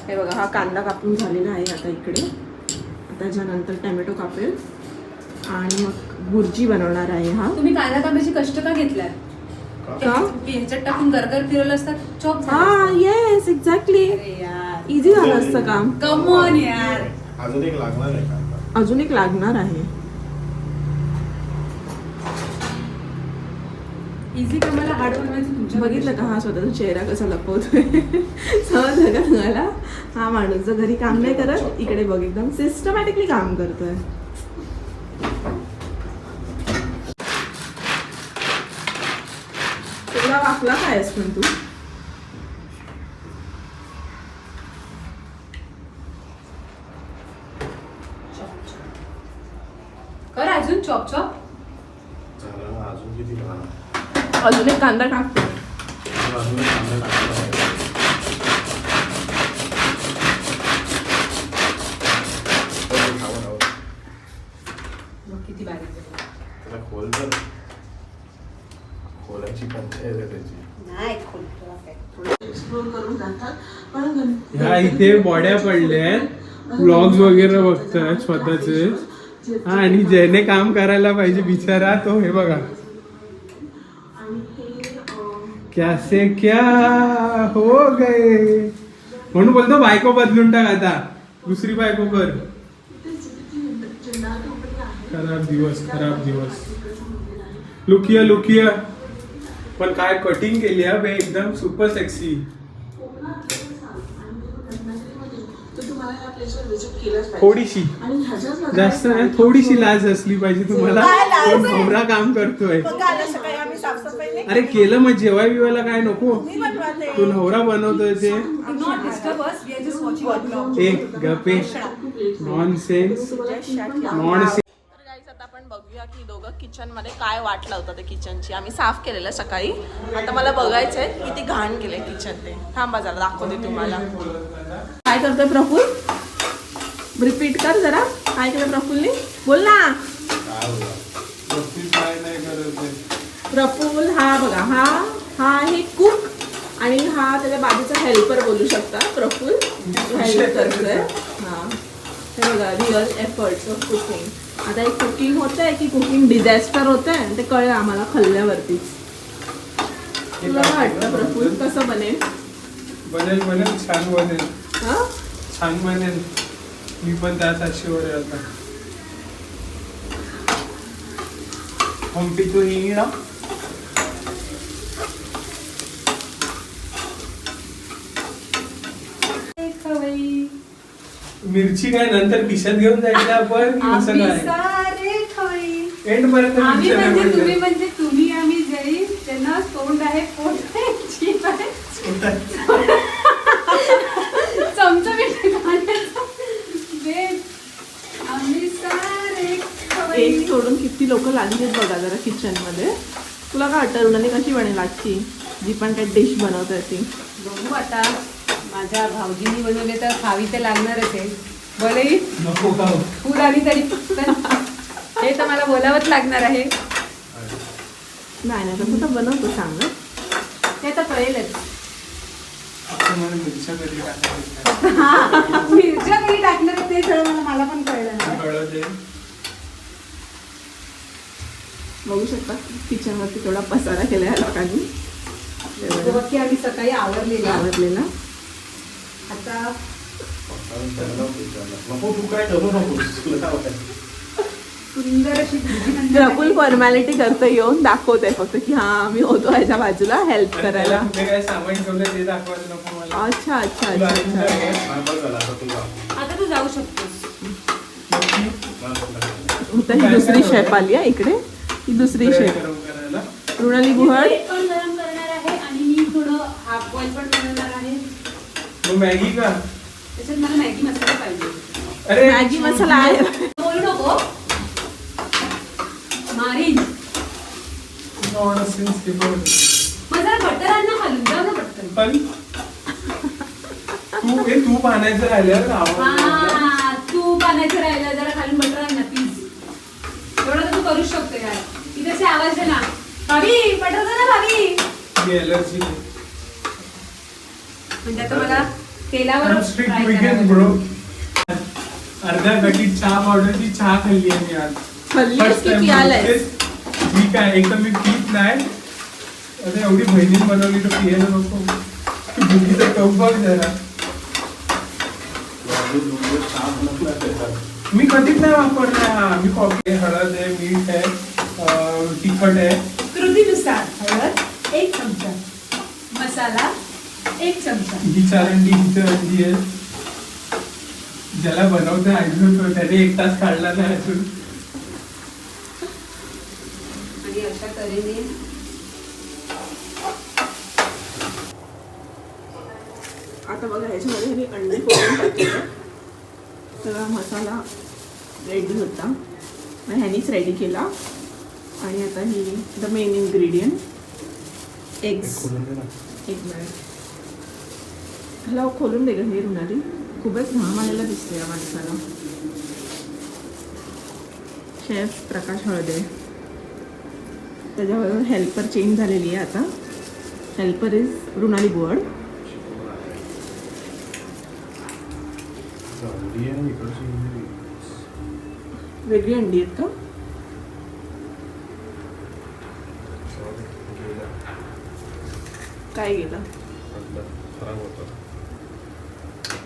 हे बघा, हा कांदा कापून झालेला आहे आता इकडे. त्याच्यानंतर टॅमॅटो कापेल आणि मग भुर्जी बनवणार आहे. हा तुम्ही कांदा कापायचे कष्ट का घेतलात? का ह्याच्यात टाकून गरगर फिरवलं असतात चॉप. हा येस एक्झॅक्टली, इझी झालं असतं काम. कम ऑन यार. अजून एक लागणार आहे कांदा. अजून एक लागणार आहे. इझी कामाला हार्ड बनवायचं तुमच्या. बघितलं का हा स्वतःचा चेहरा कसा लपवतोय? समजलं का तुम्हाला? हा माणूस जो घरी काम नाही करत, इकडे बघ एकदम सिस्टमॅटिकली काम करतोय. तुला वाकला काय आहेस पण तू? कर अजून चॉप चॉप. झालं, अजून किती लागणार? अजून एक कांदा टाकतो. अजून एक कांदा टाकला आहे. मग किती बारीक झालं. त्याला खोल तर खोलाची पंचायत आहे त्याची. नाही खोल. एक्सप्लोर करून जातात पण ह्या इथे बॉड्या पडल्यात, व्लॉग्स वगैरे बघतात स्वतःचे. हा, आणि ज्याने काम करायला पाहिजे बिचारा तो हे बघा कैसे क्या हो गए. म्हणून बोलतो बायको बदलून टाक आता, दुसरी बायको कर. खराब दिवस, खराब दिवस. लुकिया लुकिया, पण काय कटिंग केली हा बे, एकदम सुपर सेक्सी. थोडीशी, जास्त नाही, थोडीशी लाज असली पाहिजे तुम्हाला. कोण नवरा काम करतोय. अरे केलं मग जेवाय बिवायला काय नको, तू नवरा बनवतोय ते. Not disturb us. We are just watching our vlog. एक गपे, नॉनसेन्स नॉनसेन्स. तर गाईस आता आपण बघूया की दोघं किचन मध्ये काय वाट लावतात. ते किचनची आम्ही साफ केलेलं सकाळी. आता मला बघायचंय किती घाण केलंय किचन ते. थांबा जरा दाखवते तुम्हाला. काय करतोय प्रफुल? रिपीट कर जरा, काय केलं प्रफुलने? बोल ना. प्रफुल हा बघा, हा आहे कुक आणि हा त्याच्या बाजूचा हेल्पर बोलू शकता. प्रफुल हेल्प करतोय. हा हे बघा, रिअल एफर्ट्स ऑफ कुकिंग. आता एक कुकिंग होत आहे की कुकिंग डिझास्टर होत आहे ते कळलं आम्हाला खाल्ल्यावरतीच. तुला काय वाटतं प्रफुल कसं बनेल? बनेल बनेल, छान बनेल. हा छान बनेल. मी पण त्याच आशेवर आहे आता. हम्पी तू ही ना. मिरची काय नंतर खिशात घेऊन जायचं आपण, असं काय एंड पर्यंत आम्ही खिशात म्हणजे नाही तुम्ही पाहिजे. म्हणजे तुम्ही आम्ही जैन, त्यांना तोंड आहे, पोट आहे, जीभ आहे, चमचा मिठी खाण्याचा बेत. आम्ही सारे खवई. एक सोडून किती लोक लागली आहेत बघा जरा किचन मध्ये. तुला काय वाटतं रुणाली कशी बनेल आजची जी पण काही डिश बनवतोय ती? बघू आता. माझ्या भाऊजींनी बनवले तर खावी तर लागणारच आहे. भलेही नको खाऊ. पूर आली तरी पण हे तर मला बोलावंच लागणार आहे. नाही नाही तसं तर बनवतो चांगलं. ते तर कळेलच. असं मला मिरच्या कधी टाकायच्या. मिरच्या कधी टाकणार ते सगळं मला पण कळलं नाही. कळत आहे. बघू शकता किचन वरती थोडा पसारा केला आहे लोकांनी. बघ की आम्ही सकाळी आवरलेला. आवडलेला. आता नको तू काय करू नकोस, तुला काय वाटतं? सुंदर अशी भुर्जी प्रफुल फॉर्मॅलिटी करतो, येऊन दाखवतोय फक्त की हा आम्ही होतो ह्याच्या बाजूला हेल्प करायला. कुठे काय सामान ठेवलं ते दाखवायला नको मला. अच्छा अच्छा अच्छा अच्छा. हा, बरं झालं आता तुला. आता तू जाऊ शकतोस. आता ही दुसरी शेफ आली आहे इकडे. ही दुसरी शेफ गरम करायला. रुणाली गुहळ. ब्रेड पण गरम करणार आहे आणि मी थोडं हाफ बॉईल पण बनवणार आहे. मग मॅगी का? त्याच्यात मला मॅगी मसाला पाहिजे. अरे मॅगी मसाला आहे. बोलू नको. मारीन. नॉनसेन्स ते बोल. मग जरा बटर आण ना खालून, जाऊ ना पटकन. पण तू पाण्याचं राहिलं हा, तू पाण्याचं राहिलं, जरा खालून बटर आण ना प्लीज. एवढं तर तू करू शकतो यार. इथे आवाज आहे ना, भाभी बटर दे ना भाभी. एलर्जी. म्हणजे आता मला तेलावर स्ट्रिक्ट fry वीकेंड करावं. ब्रो. अर्ध्या पॅकेट चहा पावडरची चहा खाल्ली आहे मी आज. खाल्लीस First की time पियालायस? तेच ठीक आहे. एकदम मी पीत नाही. अरे एवढी बहिणीने बनवली तर पियायला नको. भुकीचं टोक बघ जरा. चहा बनवला त्याच्यात. मी कधीच नाही वापरला. मी कॉफी, हळद आहे, मीठ आहे, तिखट आहे. कृतीनुसार हळद 1 चमचा, मसाला 1 चमचा. ही चारंडी हिचं अंडी आहे. ज्याला बनवतं अजून त्याने 1 तास काढला नाही अजून. आणि अशा तऱ्हेने आता बघा ह्याच्यामध्ये मी अंडी फोडून टाकले. सगळा मसाला रेडी होता, मग ह्यानीच रेडी केला. आणि आता ही द मेन इन्ग्रेडियंट एग्स. खोलून दे ना. एक मिनिट, ह्याला खोलून दे गं हे रुणाली. खूपच घाम आलेला दिसतो या माणसाला. शेफ प्रकाश हळदे, त्याच्याबरोबर हेल्पर चेंज झालेली आहे आता. Helper is Runali Borde. अंडी आहे इकडची अंडी. वेगळी अंडी आहेत का? Sorry, गेला. काय गेलं? अंडा खराब होता.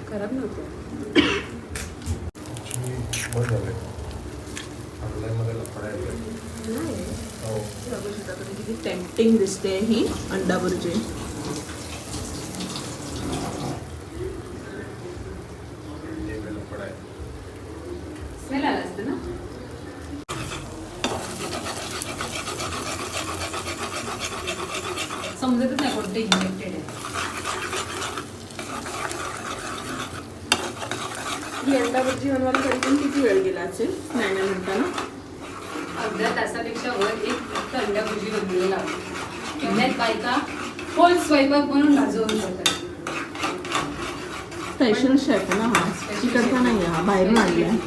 खराब नव्हतं. बस झालंय. अंड्यामध्ये लफडा आहे. नाही, हो. बघू शकता तुम्ही किती टेम्पटिंग दिसते ही अंडा भुर्जी. अंड्यामध्ये लफडा आहे. स्मेल आला असतं ना. समजतच नाही कोणतं इंजेक्टेड आहे. ही अंडा भुर्जी बनवायला तरी पण किती वेळ गेला असेल नाही म्हणताना? अर्ध्या तासापेक्षा वर एक फक्त अंडा भुर्जी बनवलेला लावतो. त्यात बायका होल स्वयंपाक म्हणून भाजवून करतात. स्पेशल शेफ आहे ना हा, तिकडचा नाही आहे हा, बाहेरून आणला आहे.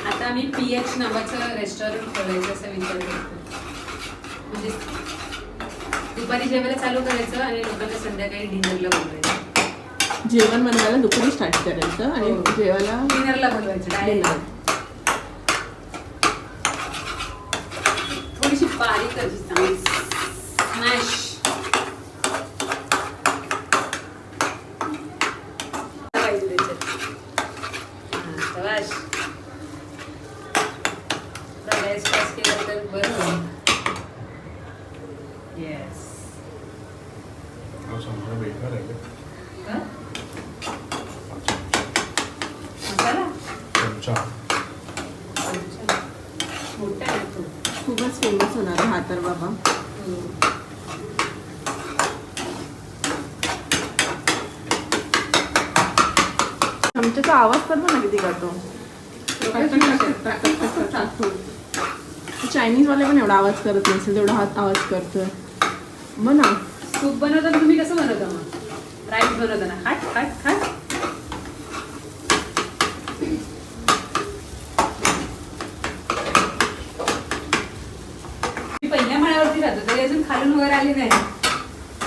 आता आम्ही PH नावाचं रेस्टॉरंट खोलायचं असा विचार करतो. म्हणजे दुपारी जेवायला चालू करायचं आणि लोकांना संध्याकाळी डिनरला बोलवायचं. जेवण बनवायला दुपारी स्टार्ट करायचं आणि हो. जेवायला डिनरला बोलवायचं डायरेक्ट. थोडीशी बारीक करायची चांगली स्मॅश. पाहिजे त्याच्यात. हां, शाबास. थोडा गॅस फास्ट केला तर बरं होईल. येस. हा समजा बेकार आहे का? हं? मसाला चमचा. मोठा आहे तो. खूपच फेमस होणार आहे हा तर बाबा. चमच्याचा आवाज तर पण किती करतो. चायनीज वाले पण एवढा आवाज करत नसेल तेवढा हा आवाज करतोय. मग ना सूप बनवताना तुम्ही कसं बनवता मग? राईस बनवताना खाट खाट खाट. मी पहिल्या माळ्यावरती राहतो तरी अजून खालून वगैरे आले नाही.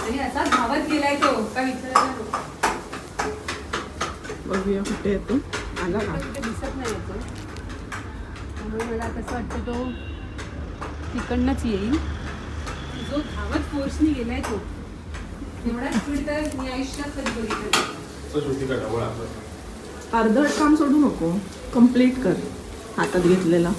आणि असा धावत गेलाय तो का विचारायला नको. बघूया कुठे येतो. आला का? कुठे दिसत नाही येतो. त्यामुळे मला कसं वाटतं तो तिकडनंच येईल. जो धावत फोर्सनी गेलाय तो एवढा स्पीड तर मी आयुष्यात कधी बघितलं नाही. असं श्रुती का ढवळ आपलं. अर्धवट काम सोडू नको, कम्प्लीट कर हातात घेतलेला.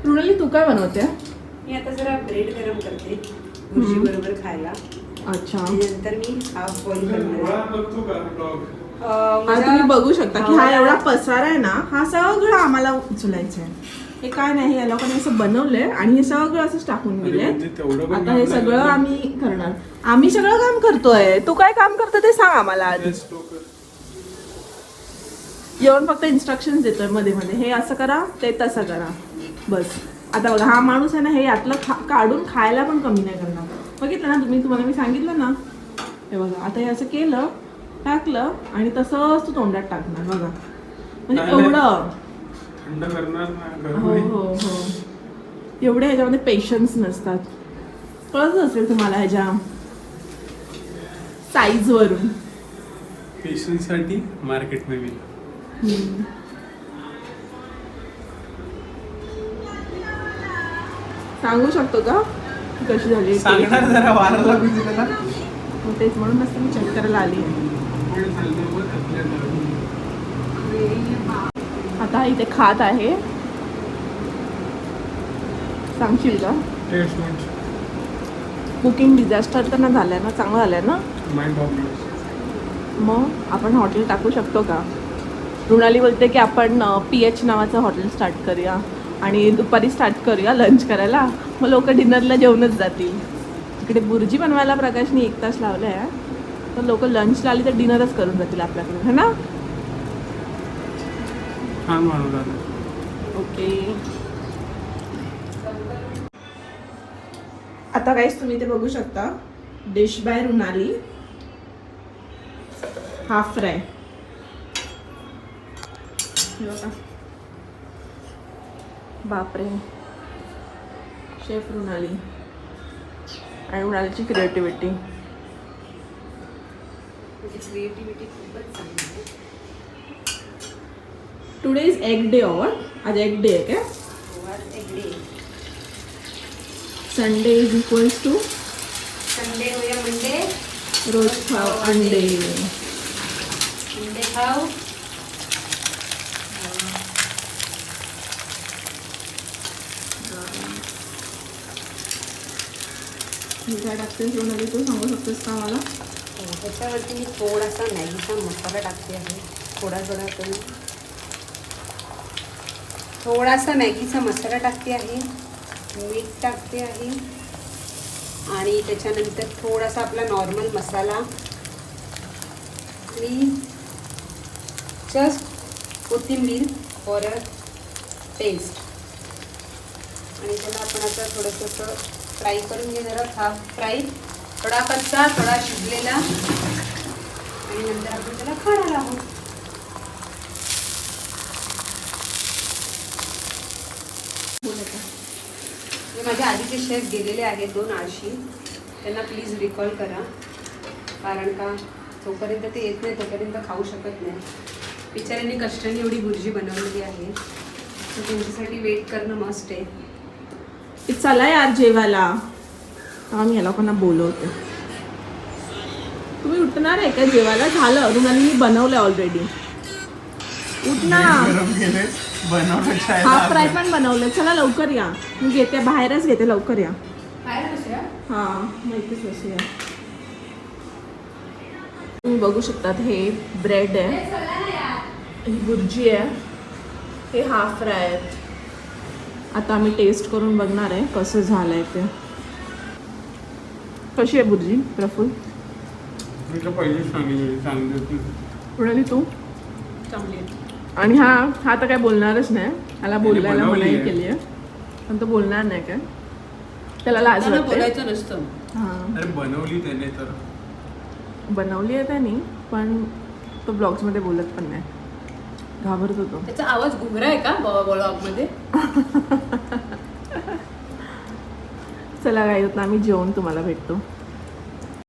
रुणाली तू काय बनवते? मी आता जरा ब्रेड गरम करते भुर्जी बरोबर खायला. अच्छा, नंतर मी हाफ बॉईल करणार आहे. बघतो का ब्लॉग? हा तुम्ही बघू शकता की हा एवढा पसारा आहे ना, हा सगळं आम्हाला उचलायचं आहे. हे काय नाही, या लोकांनी असं बनवलंय आणि हे सगळं असंच टाकून अरे दिलंय. म्हणजे तेवढं पण आता हे आपल्याला सगळं नाही. आम्ही करणार. आम्ही सगळं काम करतोय, तू काय काम करतो ते सांग आम्हाला आधी. Yes, लोकं. येऊन फक्त इन्स्ट्रक्शन देतोय मध्ये मध्ये, हे असं करा ते तसं करा बस. आता बघा हा माणूस आहे ना, हे यातलं काढून खायला पण कमी नाही करणार. बघितलं ना तुम्ही, तुम्हाला मी सांगितलं ना. हे बघा आता हे असं केलं टाकलं आणि तसंच तू तोंडात टाकणार बघा. म्हणजे चालेल. एवढं थंड करणार ना गरम हो आहे. हो हो एवढे ह्याच्यामध्ये पेशन्स नसतात. कळत असेल तुम्हाला ह्याच्या साईज वरून. पेशंटसाठी मार्केट नवीन. सांगू शकतो का कशी झाली टेस्ट? सांगणार जरा वारा लागू दे त्याला. मग तेच म्हणूनच मी चेक करायला आली आहे. पण चालतं मग आपल्याला. आता इथे खात आहे. सांगशील का टेस्ट गुड. कुकिंग डिझास्टर तर ना झालंय ना, चांगलं झालंय ना. माय प्रॉब्लेम. मग आपण हॉटेल टाकू शकतो का? रुणाली बोलते की आपण PH नावाचं हॉटेल स्टार्ट करूया आणि दुपारी स्टार्ट करूया लंच करायला. मग लोक डिनरला जेवणच जातील. इकडे बुर्जी बनवायला प्रकाशने 1 तास लावला आहे, तर लोक लंचला आली तर डिनरच करून जातील आपल्याकडून, है ना. छान बनवतात. ओके. आता काहीच तुम्ही ते बघू शकता. Dish by Runali, half fry. हे बघा. बापरे, शेफ रुणाली आणि रुणालीची क्रिएटिव्हिटी. क्रिएटिव्हिटी खूपच चांगली आहे. Today is egg day our. आज एग डे आहे काय? आज egg day Sunday is equals to Sunday हो या मंडे. रोज खाओ अंडे. अंडे खाऊ. मी काय टाकतेस रुणाली, तू सांगू शकतेस का मला? त्याच्यावरती मी थोडासा मॅगीचा मसाला टाकते आहे. थोडा करून थोडासा मॅगीचा मसाला टाकते आहे. मीठ टाकते आहे आणि त्याच्यानंतर थोडासा आपला नॉर्मल मसाला आणि जस्ट कोथिंबीर फॉर अ टेस्ट. आणि त्याला आपण आता थोडंसं असं फ्राय करून घे. जरा हाफ फ्राय, थोडा कच्चा थोडा शिजलेला आणि नंतर आपण त्याला खाणार आहोत. जे माझ्या आधीचे शेफ गेलेले आहेत 2 आळशी, त्यांना प्लीज रिकॉल करा. कारण का जोपर्यंत ते येत नाही तोपर्यंत खाऊ शकत नाही. बिचाऱ्यांनी कष्टाने एवढी भुर्जी बनवलेली आहे, तर त्यांच्यासाठी वेट करणं मस्ट आहे. चला यार जेवायला. आम्ही या लोकांना बोलवते. तुम्ही उठणार आहे का जेवायला? झालं, रुणालीने बनवलं ऑलरेडी. उठ ना. गरम केले, बनवलं चाय. हाफ फ्राय पण बनवलं. चला लवकर या. मी घेते, बाहेरच घेते, लवकर या. बाहेर बसूया. हां माहितीच असूया. तुम्ही बघू शकतात हे ब्रेड आहे, ही भुर्जी आहे, हे हाफ फ्राय आहेत. आता आम्ही टेस्ट करून बघणार आहे कसं झालं आहे ते. कशी आहे भुर्जी प्रफुल? मी तर पहिलीच सांगितली चांगली होती. रुणाली तू? चांगली आहे. आणि हा तर काय बोलणारच नाही. त्याला बोलायला बनवली मनाई आहे. केली आहे, पण तो बोलणार नाही काय. त्याला लाज त्यांना वाटते. बोलायचं नसतं. हां अरे बनवली त्याने तर. बनवली आहे त्याने, पण तो ब्लॉग्समध्ये बोलत पण नाही, घाबरत होतो. त्याचा आवाज घुगरा आहे का ब्लॉगमध्ये? चला काय होत ना, आम्ही जेवण तुम्हाला भेटतो.